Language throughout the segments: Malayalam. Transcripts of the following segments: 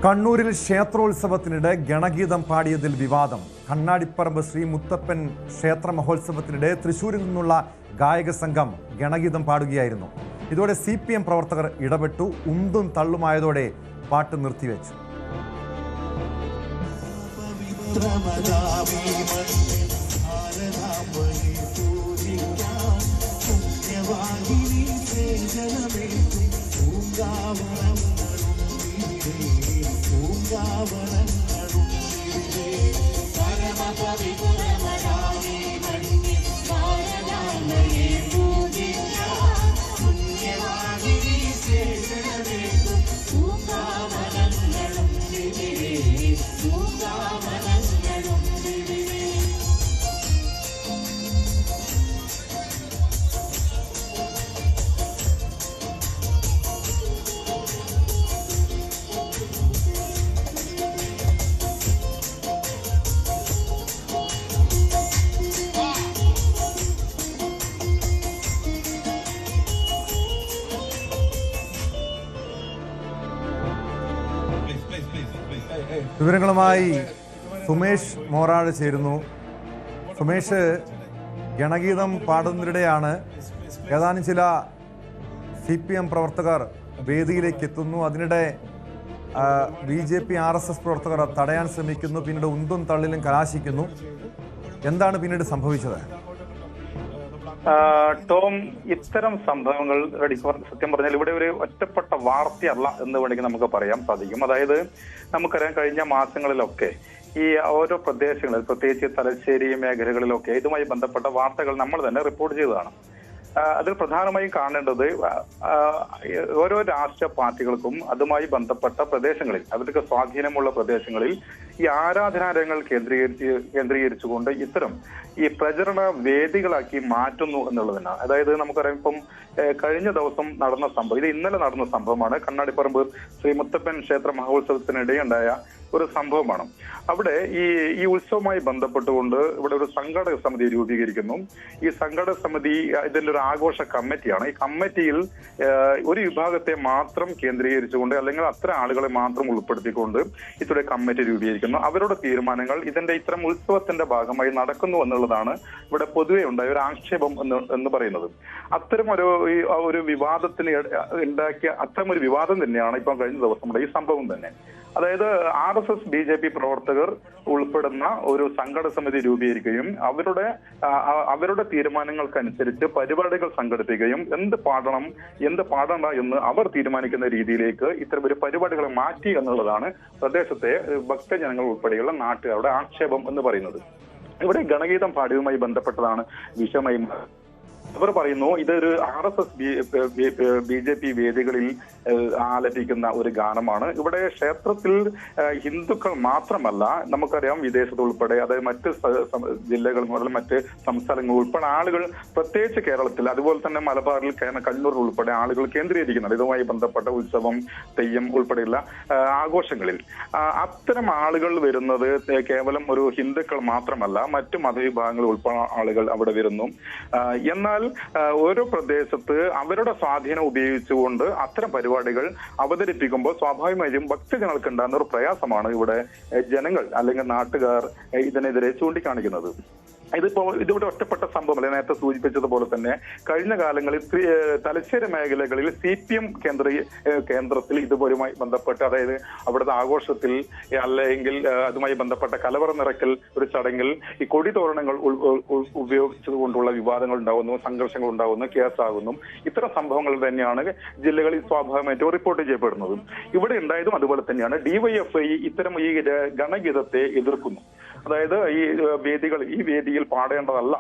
കണ്ണൂരിൽ ക്ഷേത്രോത്സവത്തിനിടെ ഗണഗീതം പാടിയതിൽ വിവാദം. കണ്ണാടിപ്പറമ്പ് ശ്രീ മുത്തപ്പൻ ക്ഷേത്ര മഹോത്സവത്തിനിടെ തൃശൂരിൽ നിന്നുള്ള ഗായക സംഘം ഗണഗീതം പാടുകയായിരുന്നു. ഇതോടെ CPM പ്രവർത്തകർ ഇടപെട്ടു. ഉന്തും തള്ളുമായതോടെ പാട്ട് നിർത്തിവെച്ചു. വിവരങ്ങളുമായി സുമേഷ് മോറാഴ് ചേരുന്നു. സുമേഷ്, ഗണഗീതം പാടുന്നതിനിടെയാണ് ഏതാനും ചില CPM പ്രവർത്തകർ വേദിയിലേക്ക് എത്തുന്നു. അതിനിടെ BJP RSS പ്രവർത്തകർ തടയാൻ ശ്രമിക്കുന്നു. പിന്നീട് ഉന്തും തള്ളിലും കലാശിക്കുന്നു. എന്താണ് പിന്നീട് സംഭവിച്ചത്? ടോം, ഇത്തരം സംഭവങ്ങൾ സത്യം പറഞ്ഞാൽ ഇവിടെ ഒരു ഒറ്റപ്പെട്ട വാർത്തയല്ല എന്ന് വേണമെങ്കിൽ നമുക്ക് പറയാൻ സാധിക്കും. അതായത് നമുക്കറിയാം, കഴിഞ്ഞ മാസങ്ങളിലൊക്കെ ഈ ഓരോ പ്രദേശങ്ങളിൽ, പ്രത്യേകിച്ച് തലശ്ശേരി മേഖലകളിലൊക്കെ ഇതുമായി ബന്ധപ്പെട്ട വാർത്തകൾ നമ്മൾ തന്നെ റിപ്പോർട്ട് ചെയ്തതാണ്. അതിൽ പ്രധാനമായും കാണേണ്ടത് ഓരോ രാഷ്ട്രീയ പാർട്ടികൾക്കും അതുമായി ബന്ധപ്പെട്ട പ്രദേശങ്ങളിൽ, അവർക്ക് സ്വാധീനമുള്ള പ്രദേശങ്ങളിൽ ഈ ആരാധനാലയങ്ങൾ കേന്ദ്രീകരിച്ചുകൊണ്ട് ഇത്തരം ഈ പ്രചരണ വേദികളാക്കി മാറ്റുന്നു എന്നുള്ളതാണ്. അതായത് നമുക്കറിയാം, ഇപ്പം കഴിഞ്ഞ ദിവസം നടന്ന സംഭവം, ഇത് ഇന്നലെ നടന്ന സംഭവമാണ്. കണ്ണാടിപ്പറമ്പ് ശ്രീ മുത്തപ്പൻ ക്ഷേത്ര മഹോത്സവത്തിനിടെ ഉണ്ടായ ഒരു സംഭവമാണ്. അവിടെ ഈ ഉത്സവവുമായി ബന്ധപ്പെട്ടുകൊണ്ട് ഇവിടെ ഒരു സംഘാടക സമിതി രൂപീകരിക്കുന്നു. ഈ സംഘാടക സമിതി ഇതിന്റെ ഒരു ആഘോഷ കമ്മിറ്റിയാണ്. ഈ കമ്മിറ്റിയിൽ ഒരു വിഭാഗത്തെ മാത്രം കേന്ദ്രീകരിച്ചുകൊണ്ട്, അല്ലെങ്കിൽ അത്തരം ആളുകളെ മാത്രം ഉൾപ്പെടുത്തിക്കൊണ്ട് ഇത്തരം കമ്മിറ്റി രൂപീകരിക്കുന്നു. അവരുടെ തീരുമാനങ്ങൾ ഇതിന്റെ ഇത്തരം ഉത്സവത്തിന്റെ ഭാഗമായി നടക്കുന്നു എന്നുള്ളതാണ് ഇവിടെ പൊതുവെ ഉണ്ടായ ഒരു ആക്ഷേപം എന്ന് പറയുന്നത്. അത്തരം ഒരു വിവാദത്തിന് ഉണ്ടാക്കിയ അത്തരം ഒരു വിവാദം തന്നെയാണ് ഇപ്പം കഴിഞ്ഞ ദിവസം ഈ സംഭവം തന്നെ. അതായത് RSS BJP പ്രവർത്തകർ ഉൾപ്പെടുന്ന ഒരു സംഘടന സമിതി രൂപീകരിക്കുകയും അവരുടെ തീരുമാനങ്ങൾക്കനുസരിച്ച് പരിപാടികൾ സംഘടിപ്പിക്കുകയും എന്ത് പാടണം എന്ത് പാടണ്ട എന്ന് അവർ തീരുമാനിക്കുന്ന രീതിയിലേക്ക് ഇത്തരം ഒരു പരിപാടികളെ മാറ്റി എന്നുള്ളതാണ് പ്രദേശത്തെ ഭക്തജനങ്ങൾ ഉൾപ്പെടെയുള്ള നാട്ടുകാരുടെ ആക്ഷേപം എന്ന് പറയുന്നത്. ഇവിടെ ഗണഗീതം പാടിയതുമായി ബന്ധപ്പെട്ടതാണ് വിഷയമായി. അവർ പറയുന്നു ഇതൊരു RSS BJP വേദികളിൽ ആലപിക്കുന്ന ഒരു ഗാനമാണ്. ഇവിടെ ക്ഷേത്രത്തിൽ ഹിന്ദുക്കൾ മാത്രമല്ല, നമുക്കറിയാം വിദേശത്ത് ഉൾപ്പെടെ, അതായത് മറ്റ് ജില്ലകൾ മുതൽ മറ്റ് സംസ്ഥാനങ്ങൾ ഉൾപ്പെടെ ആളുകൾ, പ്രത്യേകിച്ച് കേരളത്തിൽ, അതുപോലെ തന്നെ മലബാറിൽ, കണ്ണൂർ ഉൾപ്പെടെ ആളുകൾ കേന്ദ്രീകരിക്കുന്നുണ്ട് ഇതുമായി ബന്ധപ്പെട്ട ഉത്സവം, തെയ്യം ഉൾപ്പെടെയുള്ള ആഘോഷങ്ങളിൽ. അത്തരം ആളുകൾ വരുന്നത് കേവലം ഒരു ഹിന്ദുക്കൾ മാത്രമല്ല, മറ്റു മതവിഭാഗങ്ങൾ ഉൾപ്പെടെ ആളുകൾ അവിടെ വരുന്നു. എന്നാൽ ഓരോ പ്രദേശത്ത് അവരുടെ സ്വാധീനം ഉപയോഗിച്ചുകൊണ്ട് അത്തരം പരിപാടികൾ അവതരിപ്പിക്കുമ്പോൾ സ്വാഭാവികമായും ഭക്തജനങ്ങൾക്ക് ഉണ്ടാകുന്ന ഒരു പ്രയാസമാണ് ഇവിടെ ജനങ്ങൾ അല്ലെങ്കിൽ നാട്ടുകാർ ഇതിനെതിരെ ചൂണ്ടിക്കാണിക്കുന്നത്. ഇതിവിടെ ഒറ്റപ്പെട്ട സംഭവമല്ല. നേരത്തെ സൂചിപ്പിച്ചതുപോലെ തന്നെ കഴിഞ്ഞ കാലങ്ങളിൽ തലശ്ശേരി മേഖലകളിൽ CPM കേന്ദ്രത്തിൽ ഇതുപോലുമായി ബന്ധപ്പെട്ട്, അതായത് അവിടുത്തെ ആഘോഷത്തിൽ അല്ലെങ്കിൽ അതുമായി ബന്ധപ്പെട്ട കലവറ നിറയ്ക്കൽ ഒരു ചടങ്ങിൽ ഈ കൊടിതോരണങ്ങൾ ഉപയോഗിച്ചതുകൊണ്ടുള്ള വിവാദങ്ങൾ ഉണ്ടാകുന്നു, സംഘർഷങ്ങൾ ഉണ്ടാകുന്നു, കേസാകുന്നു. ഇത്തരം സംഭവങ്ങൾ തന്നെയാണ് ജില്ലകളിൽ സ്വാഭാവികമായിട്ടും റിപ്പോർട്ട് ചെയ്യപ്പെടുന്നതും. ഇവിടെ ഉണ്ടായതും അതുപോലെ തന്നെയാണ്. DYFI ഇത്തരം ഈ ഗണഗീതത്തെ എതിർക്കുന്നു. അതായത് ഈ വേദിയിൽ പാടേണ്ടതല്ല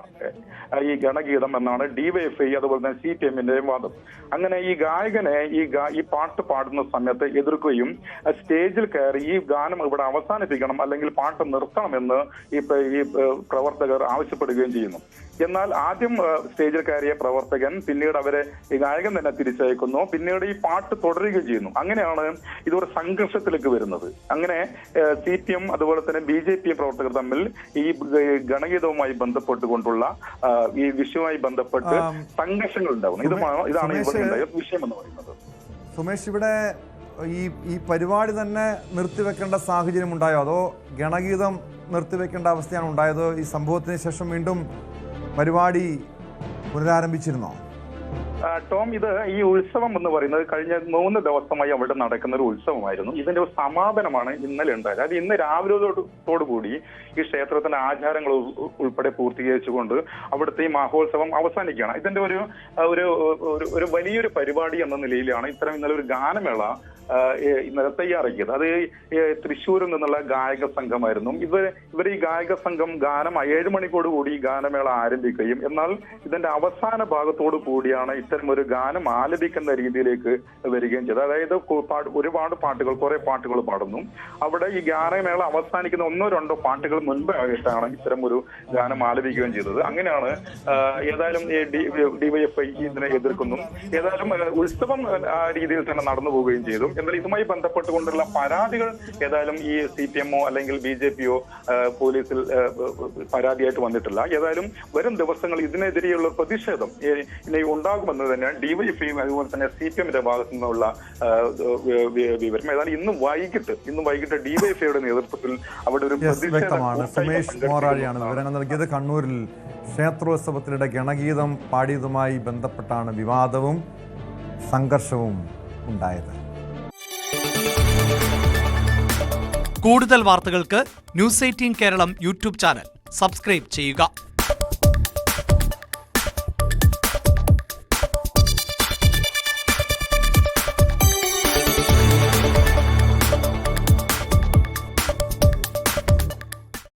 ഈ ഗണഗീതം എന്നാണ് DYFI അതുപോലെ തന്നെ CPMന്റെയും വാദം. അങ്ങനെ ഈ ഗായകനെ ഈ പാട്ട് പാടുന്ന സമയത്ത് എതിർക്കുകയും സ്റ്റേജിൽ കയറി ഈ ഗാനം ഇവിടെ അവസാനിപ്പിക്കണം അല്ലെങ്കിൽ പാട്ട് നിർത്തണമെന്ന് ഈ പ്രവർത്തകർ ആവശ്യപ്പെടുകയും ചെയ്യുന്നു. എന്നാൽ ആദ്യം സ്റ്റേജിൽ കയറിയ പ്രവർത്തകൻ പിന്നീട് അവരെ ഈ ഗായകൻ തന്നെ തിരിച്ചയക്കുന്നു. പിന്നീട് ഈ പാട്ട് തുടരുകയും ചെയ്യുന്നു. അങ്ങനെയാണ് ഇതൊരു സംഘർഷത്തിലേക്ക് വരുന്നത്. അങ്ങനെ CPM അതുപോലെ തന്നെ BJP പ്രവർത്തകർ തമ്മിൽ ഈ ഗണഗീതവുമായി ബന്ധപ്പെട്ടുകൊണ്ടുള്ള ഈ വിഷയവുമായി ബന്ധപ്പെട്ട് സംഘർഷങ്ങൾ ഉണ്ടാകുന്നു. ഇതാണ് ഇവിടെ വിഷയം എന്ന് പറയുന്നത്. സുമേഷ്, ഇവിടെ ഈ പരിപാടി തന്നെ നിർത്തിവെക്കേണ്ട സാഹചര്യം ഉണ്ടായോ, അതോ ഗണഗീതം നിർത്തിവെക്കേണ്ട അവസ്ഥയാണ് ഉണ്ടായത്? ഈ സംഭവത്തിന് ശേഷം വീണ്ടും പരിപാടി പുനരാരംഭിച്ചിരുന്നോ? ടോം, ഇത് ഈ ഉത്സവം എന്ന് പറയുന്നത് കഴിഞ്ഞ 3 ദിവസമായി അവിടെ നടക്കുന്ന ഒരു ഉത്സവമായിരുന്നു. ഇതിന്റെ ഒരു സമാപനമാണ് ഇന്നലെ ഉണ്ടായത്. അതായത് ഇന്ന് രാവിലെയോടുകൂടി ഈ ക്ഷേത്രത്തിന്റെ ആചാരങ്ങൾ ഉൾപ്പെടെ പൂർത്തീകരിച്ചുകൊണ്ട് അവിടുത്തെ ഈ മഹോത്സവം അവസാനിക്കുകയാണ്. ഇതിന്റെ ഒരു വലിയൊരു പരിപാടി എന്ന നിലയിലാണ് ഇന്നലെ ഒരു ഗാനമേള ഇന്നലെ തയ്യാറാക്കിയത്. അത് തൃശ്ശൂരിൽ നിന്നുള്ള ഗായക സംഘമായിരുന്നു. ഇവർ ഈ ഗായക സംഘം ഗാനം 7 മണിക്കോടുകൂടി ഈ ഗാനമേള ആരംഭിക്കുകയും എന്നാൽ ഇതിന്റെ അവസാന ഭാഗത്തോടു കൂടിയാണ് ഇത്തരം ഒരു ഗാനം ആലപിക്കുന്ന രീതിയിലേക്ക് വരികയും ചെയ്തത്. അതായത് ഒരുപാട് പാട്ടുകൾ, കുറെ പാട്ടുകൾ പാടുന്നു. അവിടെ ഈ ഗാനമേള അവസാനിക്കുന്ന 1-2 പാട്ടുകൾ മുൻപായിട്ടാണ് ഇത്തരം ഒരു ഗാനം ആലപിക്കുകയും ചെയ്തത്. അങ്ങനെയാണ് ഏതായാലും ഡിവൈഎഫ്ഐ ഇതിനെ എതിർക്കുന്നു. ഏതായാലും ഉത്സവം ആ രീതിയിൽ തന്നെ നടന്നു പോവുകയും ചെയ്തു. എന്നാൽ ഇതുമായി ബന്ധപ്പെട്ടുകൊണ്ടുള്ള പരാതികൾ ഏതായാലും ഈ CPM-ഓ അല്ലെങ്കിൽ BJP-യോ പോലീസിൽ പരാതിയായിട്ട് വന്നിട്ടില്ല. ഏതായാലും വരും ദിവസങ്ങൾ ഇതിനെതിരെയുള്ള പ്രതിഷേധം ഇനി ഉണ്ടാകുമെന്ന് തന്നെയാണ് ഡിവൈഎഫ്ഐയും അതുപോലെ തന്നെ CPM-ന്റെ ഭാഗത്തു നിന്നുള്ള വിവരം. ഏതായാലും ഇന്ന് വൈകിട്ട് ഡിവൈഎഫ്ഐയുടെ നേതൃത്വത്തിൽ അവിടെ ഒരു വ്യക്തമാണ്. സുമേഷ് മോറാഴിയാണ് വിവരങ്ങൾ നൽകിയത്. കണ്ണൂരിൽ ക്ഷേത്രോത്സവത്തിനിടെ ഗണഗീതം പാടിയതുമായി ബന്ധപ്പെട്ടാണ് വിവാദവും സംഘർഷവും ഉണ്ടായത്. കൂടുതൽ വാർത്തകൾക്ക് News 18 Keralam YouTube channel subscribe ചെയ്യുക.